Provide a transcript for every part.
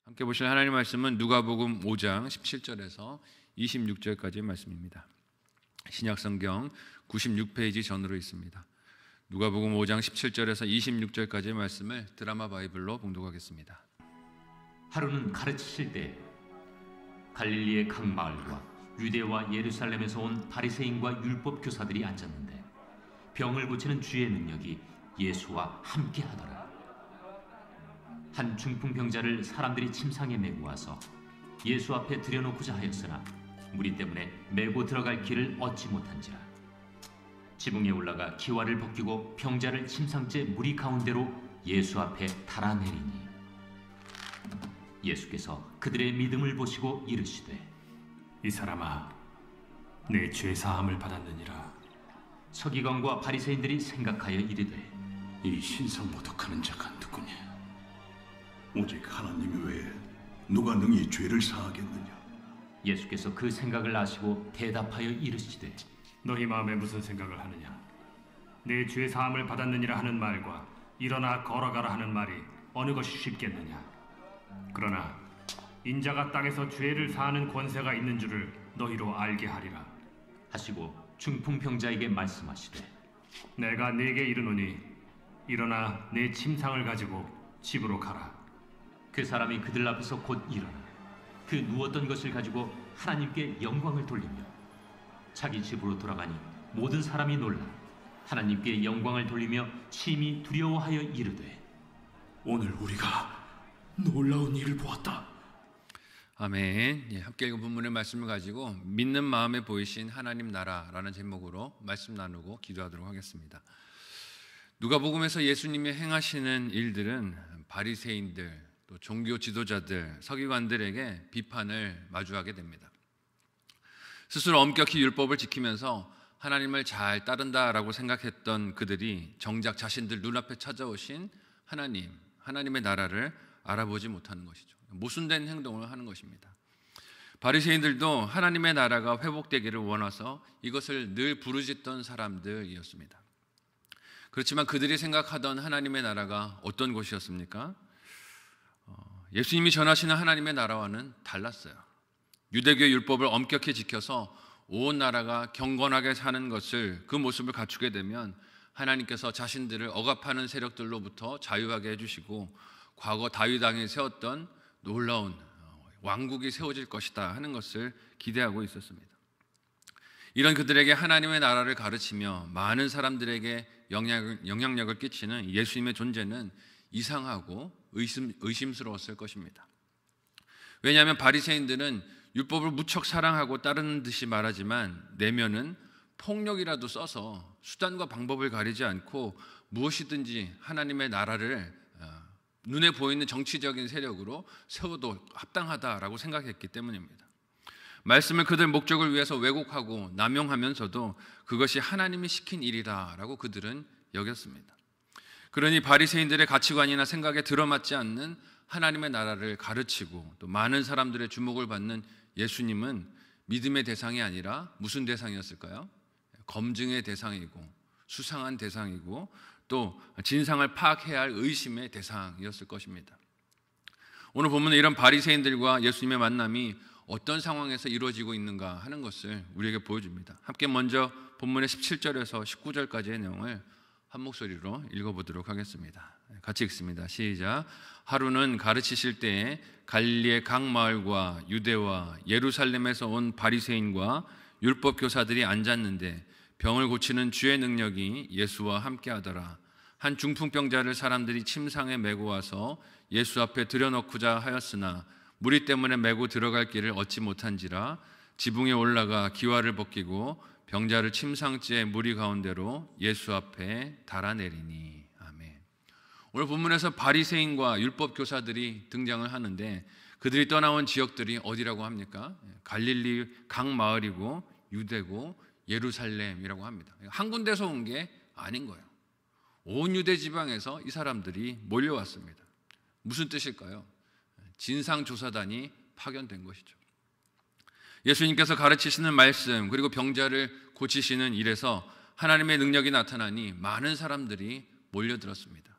함께 보실 하나님의 말씀은 누가복음 5장 17절에서 26절까지의 말씀입니다. 신약성경 96페이지 전으로 있습니다. 누가복음 5장 17절에서 26절까지의 말씀을 드라마 바이블로 봉독하겠습니다. 하루는 가르치실 때 갈릴리의 각 마을과 유대와 예루살렘에서 온 바리새인과 율법 교사들이 앉았는데 병을 고치는 주의 능력이 예수와 함께 하더라. 한 중풍병자를 사람들이 침상에 메고 와서 예수 앞에 들여놓고자 하였으나 무리 때문에 메고 들어갈 길을 얻지 못한지라. 지붕에 올라가 기와를 벗기고 병자를 침상째 무리 가운데로 예수 앞에 달아내리니 예수께서 그들의 믿음을 보시고 이르시되 이 사람아, 내 죄 사함을 받았느니라. 서기관과 바리새인들이 생각하여 이르되 이 신성 모독하는 자가 누구냐? 오직 하나님 외에 누가 능히 죄를 사하겠느냐? 예수께서 그 생각을 아시고 대답하여 이르시되 너희 마음에 무슨 생각을 하느냐? 내 죄 사함을 받았느니라 하는 말과 일어나 걸어가라 하는 말이 어느 것이 쉽겠느냐? 그러나 인자가 땅에서 죄를 사하는 권세가 있는 줄을 너희로 알게 하리라 하시고 중풍병자에게 말씀하시되 내가 네게 이르노니 일어나 내 침상을 가지고 집으로 가라. 그 사람이 그들 앞에서 곧 일어나 그 누웠던 것을 가지고 하나님께 영광을 돌리며 자기 집으로 돌아가니 모든 사람이 놀라 하나님께 영광을 돌리며 심히 두려워하여 이르되 오늘 우리가 놀라운 일을 보았다. 아멘. 함께 읽은 본문의 말씀을 가지고 믿는 마음에 보이신 하나님 나라라는 제목으로 말씀 나누고 기도하도록 하겠습니다. 누가복음에서 예수님이 행하시는 일들은 바리새인들, 또 종교 지도자들, 서기관들에게 비판을 마주하게 됩니다. 스스로 엄격히 율법을 지키면서 하나님을 잘 따른다라고 생각했던 그들이 정작 자신들 눈앞에 찾아오신 하나님의 나라를 알아보지 못하는 것이죠. 모순된 행동을 하는 것입니다. 바리새인들도 하나님의 나라가 회복되기를 원해서 이것을 늘 부르짖던 사람들이었습니다. 그렇지만 그들이 생각하던 하나님의 나라가 어떤 곳이었습니까? 예수님이 전하시는 하나님의 나라와는 달랐어요. 유대교의 율법을 엄격히 지켜서 온 나라가 경건하게 사는 것을, 그 모습을 갖추게 되면 하나님께서 자신들을 억압하는 세력들로부터 자유하게 해주시고 과거 다윗 왕이 세웠던 놀라운 왕국이 세워질 것이다 하는 것을 기대하고 있었습니다. 이런 그들에게 하나님의 나라를 가르치며 많은 사람들에게 영향력을 끼치는 예수님의 존재는 이상하고 의심스러웠을 것입니다. 왜냐하면 바리새인들은 율법을 무척 사랑하고 따르는 듯이 말하지만 내면은 폭력이라도 써서 수단과 방법을 가리지 않고 무엇이든지 하나님의 나라를 눈에 보이는 정치적인 세력으로 세워도 합당하다라고 생각했기 때문입니다. 말씀을 그들 목적을 위해서 왜곡하고 남용하면서도 그것이 하나님이 시킨 일이라고 그들은 여겼습니다. 그러니 바리새인들의 가치관이나 생각에 들어맞지 않는 하나님의 나라를 가르치고 또 많은 사람들의 주목을 받는 예수님은 믿음의 대상이 아니라 무슨 대상이었을까요? 검증의 대상이고 수상한 대상이고 또 진상을 파악해야 할 의심의 대상이었을 것입니다. 오늘 본문은 이런 바리새인들과 예수님의 만남이 어떤 상황에서 이루어지고 있는가 하는 것을 우리에게 보여줍니다. 함께 먼저 본문의 17절에서 19절까지의 내용을 한 목소리로 읽어보도록 하겠습니다. 같이 읽습니다. 시작. 하루는 가르치실 때에 갈릴리의 각 마을과 유대와 예루살렘에서 온 바리새인과 율법 교사들이 앉았는데 병을 고치는 주의 능력이 예수와 함께 하더라. 한 중풍병자를 사람들이 침상에 메고 와서 예수 앞에 들여놓고자 하였으나 무리 때문에 메고 들어갈 길을 얻지 못한지라. 지붕에 올라가 기와를 벗기고 병자를 침상째 무리 가운데로 예수 앞에 달아내리니. 아멘. 오늘 본문에서 바리새인과 율법 교사들이 등장을 하는데 그들이 떠나온 지역들이 어디라고 합니까? 갈릴리 각 마을이고 유대고 예루살렘이라고 합니다. 한 군데서 온 게 아닌 거예요. 온 유대 지방에서 이 사람들이 몰려왔습니다. 무슨 뜻일까요? 진상조사단이 파견된 것이죠. 예수님께서 가르치시는 말씀 그리고 병자를 고치시는 일에서 하나님의 능력이 나타나니 많은 사람들이 몰려들었습니다.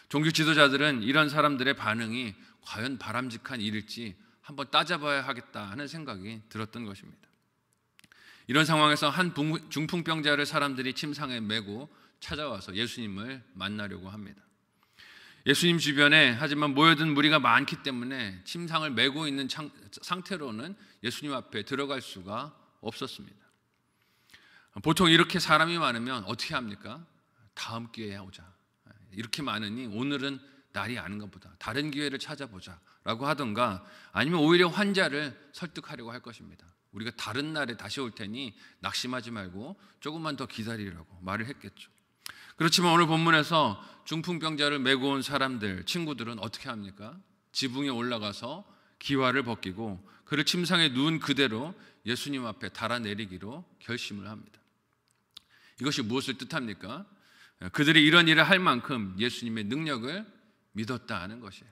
종교 지도자들은 이런 사람들의 반응이 과연 바람직한 일일지 한번 따져봐야 하겠다 하는 생각이 들었던 것입니다. 이런 상황에서 한 중풍병자를 사람들이 침상에 메고 찾아와서 예수님을 만나려고 합니다. 예수님 주변에 하지만 모여든 무리가 많기 때문에 침상을 메고 있는 상태로는 예수님 앞에 들어갈 수가 없었습니다. 보통 이렇게 사람이 많으면 어떻게 합니까? 다음 기회에 오자. 이렇게 많으니 오늘은 날이 아닌가 보다. 다른 기회를 찾아보자 라고 하던가, 아니면 오히려 환자를 설득하려고 할 것입니다. 우리가 다른 날에 다시 올 테니 낙심하지 말고 조금만 더 기다리라고 말을 했겠죠. 그렇지만 오늘 본문에서 중풍병자를 메고 온 사람들, 친구들은 어떻게 합니까? 지붕에 올라가서 기와를 벗기고 그를 침상에 누운 그대로 예수님 앞에 달아내리기로 결심을 합니다. 이것이 무엇을 뜻합니까? 그들이 이런 일을 할 만큼 예수님의 능력을 믿었다 하는 것이에요.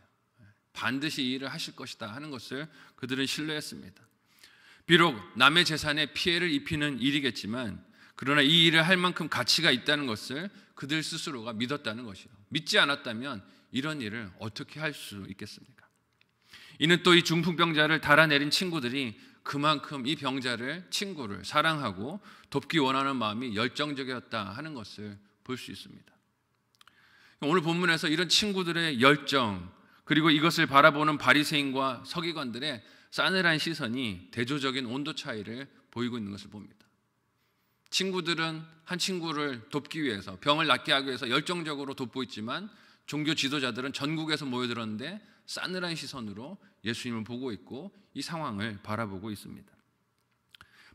반드시 이 일을 하실 것이다 하는 것을 그들은 신뢰했습니다. 비록 남의 재산에 피해를 입히는 일이겠지만, 그러나 이 일을 할 만큼 가치가 있다는 것을 그들 스스로가 믿었다는 것이에요. 믿지 않았다면 이런 일을 어떻게 할 수 있겠습니까? 이는 또 이 중풍병자를 달아내린 친구들이 그만큼 이 친구를 사랑하고 돕기 원하는 마음이 열정적이었다 하는 것을 볼 수 있습니다. 오늘 본문에서 이런 친구들의 열정, 그리고 이것을 바라보는 바리새인과 서기관들의 싸늘한 시선이 대조적인 온도 차이를 보이고 있는 것을 봅니다. 친구들은 한 친구를 돕기 위해서, 병을 낫게 하기 위해서 열정적으로 돕고 있지만, 종교 지도자들은 전국에서 모여들었는데 싸늘한 시선으로 예수님을 보고 있고 이 상황을 바라보고 있습니다.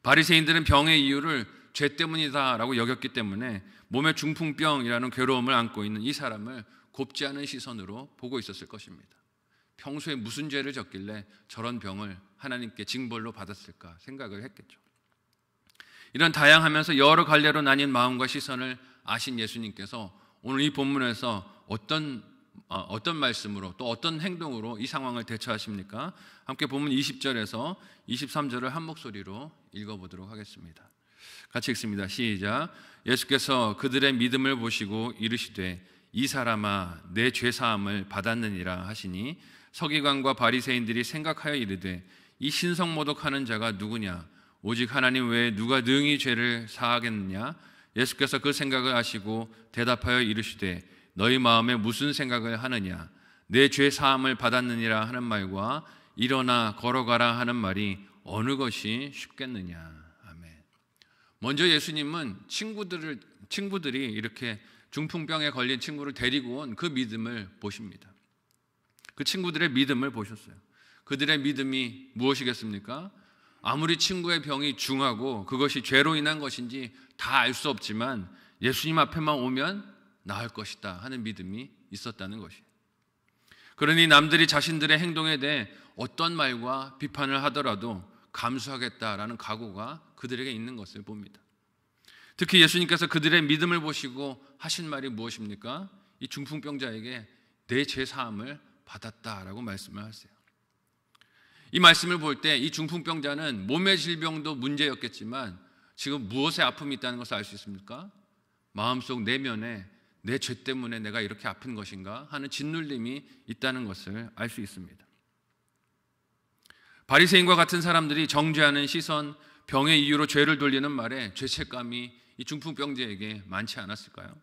바리새인들은 병의 이유를 죄 때문이다라고 여겼기 때문에 몸에 중풍병이라는 괴로움을 안고 있는 이 사람을 곱지 않은 시선으로 보고 있었을 것입니다. 평소에 무슨 죄를 졌길래 저런 병을 하나님께 징벌로 받았을까 생각을 했겠죠. 이런 다양하면서 여러 갈래로 나뉜 마음과 시선을 아신 예수님께서 오늘 이 본문에서 어떤 말씀으로 또 어떤 행동으로 이 상황을 대처하십니까? 함께 본문 20절에서 23절을 한 목소리로 읽어보도록 하겠습니다. 같이 읽습니다. 시작. 예수께서 그들의 믿음을 보시고 이르시되 이 사람아 내 죄사함을 받았느니라 하시니, 서기관과 바리새인들이 생각하여 이르되 이 신성모독하는 자가 누구냐? 오직 하나님 외에 누가 능히 죄를 사하겠느냐? 예수께서 그 생각을 아시고 대답하여 이르시되 너희 마음에 무슨 생각을 하느냐? 내 죄 사함을 받았느니라 하는 말과 일어나 걸어가라 하는 말이 어느 것이 쉽겠느냐? 아멘. 먼저 예수님은 친구들이 이렇게 중풍병에 걸린 친구를 데리고 온 그 믿음을 보십니다. 그 친구들의 믿음을 보셨어요. 그들의 믿음이 무엇이겠습니까? 아무리 친구의 병이 중하고 그것이 죄로 인한 것인지 다 알 수 없지만 예수님 앞에만 오면 나을 것이다 하는 믿음이 있었다는 것이에요. 그러니 남들이 자신들의 행동에 대해 어떤 말과 비판을 하더라도 감수하겠다라는 각오가 그들에게 있는 것을 봅니다. 특히 예수님께서 그들의 믿음을 보시고 하신 말이 무엇입니까? 이 중풍병자에게 내 죄 사함을 받았다라고 말씀을 하세요. 이 말씀을 볼 때 이 중풍병자는 몸의 질병도 문제였겠지만 지금 무엇에 아픔이 있다는 것을 알 수 있습니까? 마음속 내면에 내 죄 때문에 내가 이렇게 아픈 것인가 하는 짓눌림이 있다는 것을 알 수 있습니다. 바리새인과 같은 사람들이 정죄하는 시선, 병의 이유로 죄를 돌리는 말에 죄책감이 이 중풍병자에게 많지 않았을까요?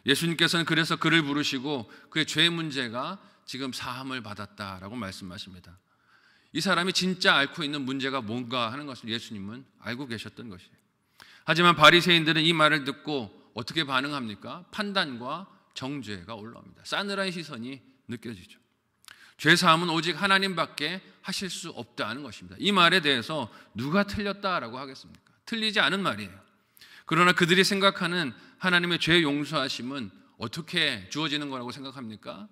예수님께서는 그래서 그를 부르시고 그의 죄 문제가 지금 사함을 받았다라고 말씀하십니다. 이 사람이 진짜 앓고 있는 문제가 뭔가 하는 것을 예수님은 알고 계셨던 것이에요. 하지만 바리새인들은 이 말을 듣고 어떻게 반응합니까? 판단과 정죄가 올라옵니다. 싸늘한 시선이 느껴지죠. 죄사함은 오직 하나님밖에 하실 수 없다는 것입니다. 이 말에 대해서 누가 틀렸다라고 하겠습니까? 틀리지 않은 말이에요. 그러나 그들이 생각하는 하나님의 죄 용서하심은 어떻게 주어지는 거라고 생각합니까?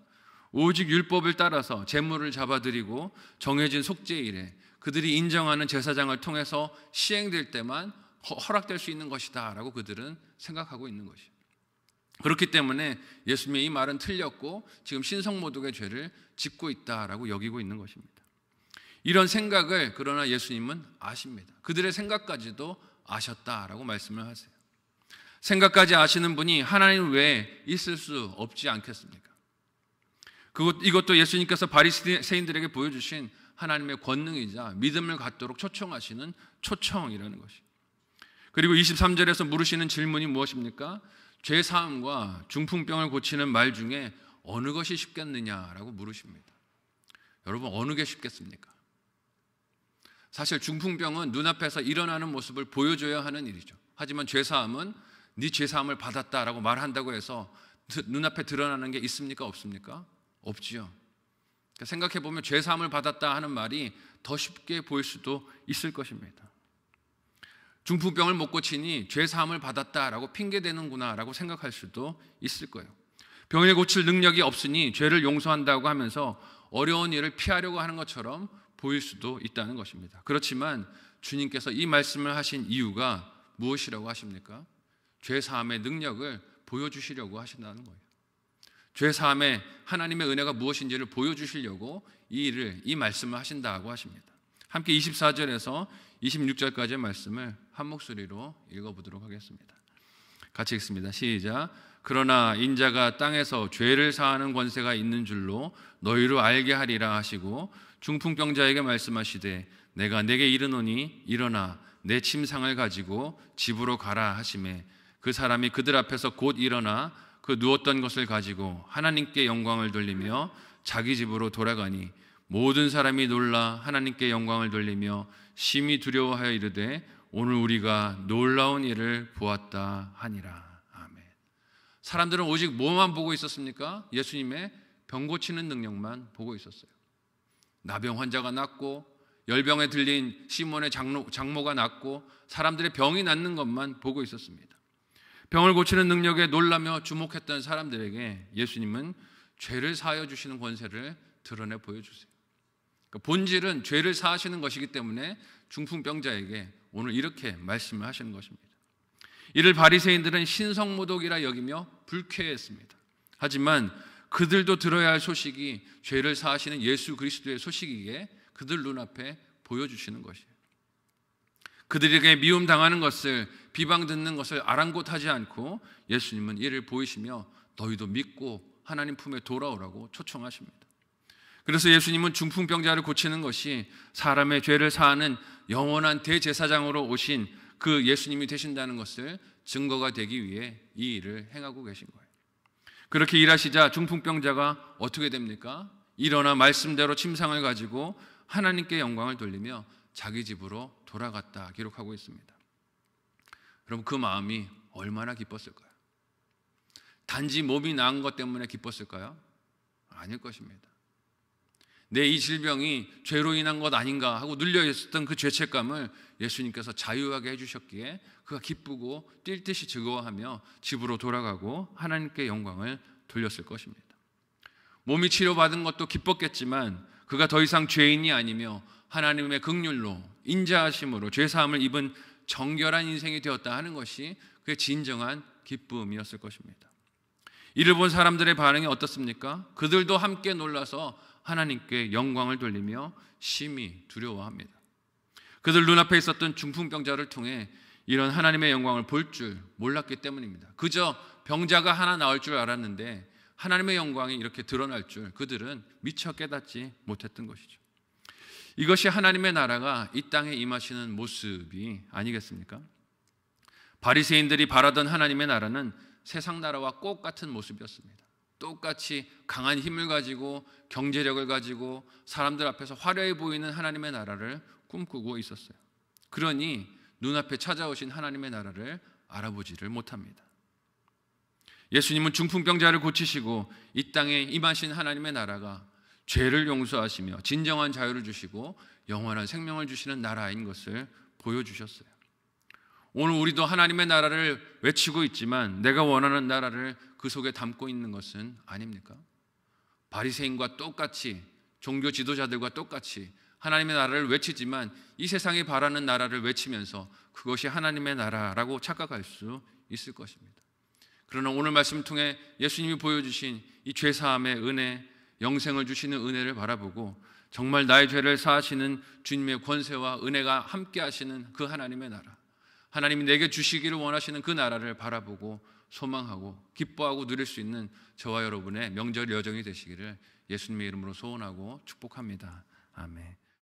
오직 율법을 따라서 제물을 잡아드리고 정해진 속죄일에 그들이 인정하는 제사장을 통해서 시행될 때만 허락될 수 있는 것이다 라고 그들은 생각하고 있는 것이에요. 그렇기 때문에 예수님의 이 말은 틀렸고 지금 신성모독의 죄를 짓고 있다라고 여기고 있는 것입니다. 이런 생각을 그러나 예수님은 아십니다. 그들의 생각까지도 아셨다라고 말씀을 하세요. 생각까지 아시는 분이 하나님 외에 있을 수 없지 않겠습니까? 이것도 예수님께서 바리새인들에게 보여주신 하나님의 권능이자 믿음을 갖도록 초청하시는 초청이라는 것이. 그리고 23절에서 물으시는 질문이 무엇입니까? 죄 사함과 중풍병을 고치는 말 중에 어느 것이 쉽겠느냐라고 물으십니다. 여러분, 어느 게 쉽겠습니까? 사실 중풍병은 눈앞에서 일어나는 모습을 보여줘야 하는 일이죠. 하지만 죄 사함은 네 죄 사함을 받았다라고 말한다고 해서 눈앞에 드러나는 게 있습니까? 없습니까? 없지요. 그러니까 생각해 보면 죄 사함을 받았다 하는 말이 더 쉽게 보일 수도 있을 것입니다. 중풍병을 못 고치니 죄 사함을 받았다라고 핑계대는구나라고 생각할 수도 있을 거예요. 병을 고칠 능력이 없으니 죄를 용서한다고 하면서 어려운 일을 피하려고 하는 것처럼 보일 수도 있다는 것입니다. 그렇지만 주님께서 이 말씀을 하신 이유가 무엇이라고 하십니까? 죄 사함의 능력을 보여주시려고 하신다는 거예요. 죄 사함의 하나님의 은혜가 무엇인지를 보여주시려고 이 말씀을 하신다고 하십니다. 함께 24절에서 26절까지의 말씀을 한 목소리로 읽어보도록 하겠습니다. 같이 읽습니다. 시작. 그러나 인자가 땅에서 죄를 사하는 권세가 있는 줄로 너희로 알게 하리라 하시고 중풍병자에게 말씀하시되 내가 내게 이르노니 일어나 내 침상을 가지고 집으로 가라 하시매 그 사람이 그들 앞에서 곧 일어나 그 누웠던 것을 가지고 하나님께 영광을 돌리며 자기 집으로 돌아가니 모든 사람이 놀라 하나님께 영광을 돌리며 심히 두려워하여 이르되 오늘 우리가 놀라운 일을 보았다 하니라. 아멘. 사람들은 오직 뭐만 보고 있었습니까? 예수님의 병 고치는 능력만 보고 있었어요. 나병 환자가 낫고 열병에 들린 시몬의 장모가 낫고 사람들의 병이 낫는 것만 보고 있었습니다. 병을 고치는 능력에 놀라며 주목했던 사람들에게 예수님은 죄를 사하여 주시는 권세를 드러내 보여주세요. 그러니까 본질은 죄를 사하시는 것이기 때문에 중풍병자에게 오늘 이렇게 말씀을 하시는 것입니다. 이를 바리새인들은 신성모독이라 여기며 불쾌했습니다. 하지만 그들도 들어야 할 소식이 죄를 사하시는 예수 그리스도의 소식이기에 그들 눈앞에 보여주시는 것이에요. 그들에게 미움당하는 것을, 비방듣는 것을 아랑곳하지 않고 예수님은 이를 보이시며 너희도 믿고 하나님 품에 돌아오라고 초청하십니다. 그래서 예수님은 중풍병자를 고치는 것이 사람의 죄를 사하는 영원한 대제사장으로 오신 그 예수님이 되신다는 것을 증거가 되기 위해 이 일을 행하고 계신 거예요. 그렇게 일하시자 중풍병자가 어떻게 됩니까? 일어나 말씀대로 침상을 가지고 하나님께 영광을 돌리며 자기 집으로 돌아갔다 기록하고 있습니다. 여러분, 그 마음이 얼마나 기뻤을까요? 단지 몸이 나은 것 때문에 기뻤을까요? 아닐 것입니다. 내 이 질병이 죄로 인한 것 아닌가 하고 눌려있었던 그 죄책감을 예수님께서 자유하게 해주셨기에 그가 기쁘고 뛸 듯이 즐거워하며 집으로 돌아가고 하나님께 영광을 돌렸을 것입니다. 몸이 치료받은 것도 기뻤겠지만 그가 더 이상 죄인이 아니며 하나님의 긍휼로 인자하심으로 죄사함을 입은 정결한 인생이 되었다 하는 것이 그의 진정한 기쁨이었을 것입니다. 이를 본 사람들의 반응이 어떻습니까? 그들도 함께 놀라서 하나님께 영광을 돌리며 심히 두려워합니다. 그들 눈앞에 있었던 중풍병자를 통해 이런 하나님의 영광을 볼 줄 몰랐기 때문입니다. 그저 병자가 하나 나올 줄 알았는데 하나님의 영광이 이렇게 드러날 줄 그들은 미처 깨닫지 못했던 것이죠. 이것이 하나님의 나라가 이 땅에 임하시는 모습이 아니겠습니까? 바리새인들이 바라던 하나님의 나라는 세상 나라와 꼭 같은 모습이었습니다. 똑같이 강한 힘을 가지고 경제력을 가지고 사람들 앞에서 화려해 보이는 하나님의 나라를 꿈꾸고 있었어요. 그러니 눈앞에 찾아오신 하나님의 나라를 알아보지를 못합니다. 예수님은 중풍병자를 고치시고 이 땅에 임하신 하나님의 나라가 죄를 용서하시며 진정한 자유를 주시고 영원한 생명을 주시는 나라인 것을 보여주셨어요. 오늘 우리도 하나님의 나라를 외치고 있지만 내가 원하는 나라를 그 속에 담고 있는 것은 아닙니까? 바리새인과 똑같이 종교 지도자들과 똑같이 하나님의 나라를 외치지만 이 세상이 바라는 나라를 외치면서 그것이 하나님의 나라라고 착각할 수 있을 것입니다. 그러나 오늘 말씀을 통해 예수님이 보여주신 이 죄사함의 은혜, 영생을 주시는 은혜를 바라보고 정말 나의 죄를 사하시는 주님의 권세와 은혜가 함께 하시는 그 하나님의 나라, 하나님이 내게 주시기를 원하시는 그 나라를 바라보고 소망하고 기뻐하고 누릴 수 있는 저와 여러분의 명절 여정이 되시기를 예수님의 이름으로 소원하고 축복합니다. 아멘.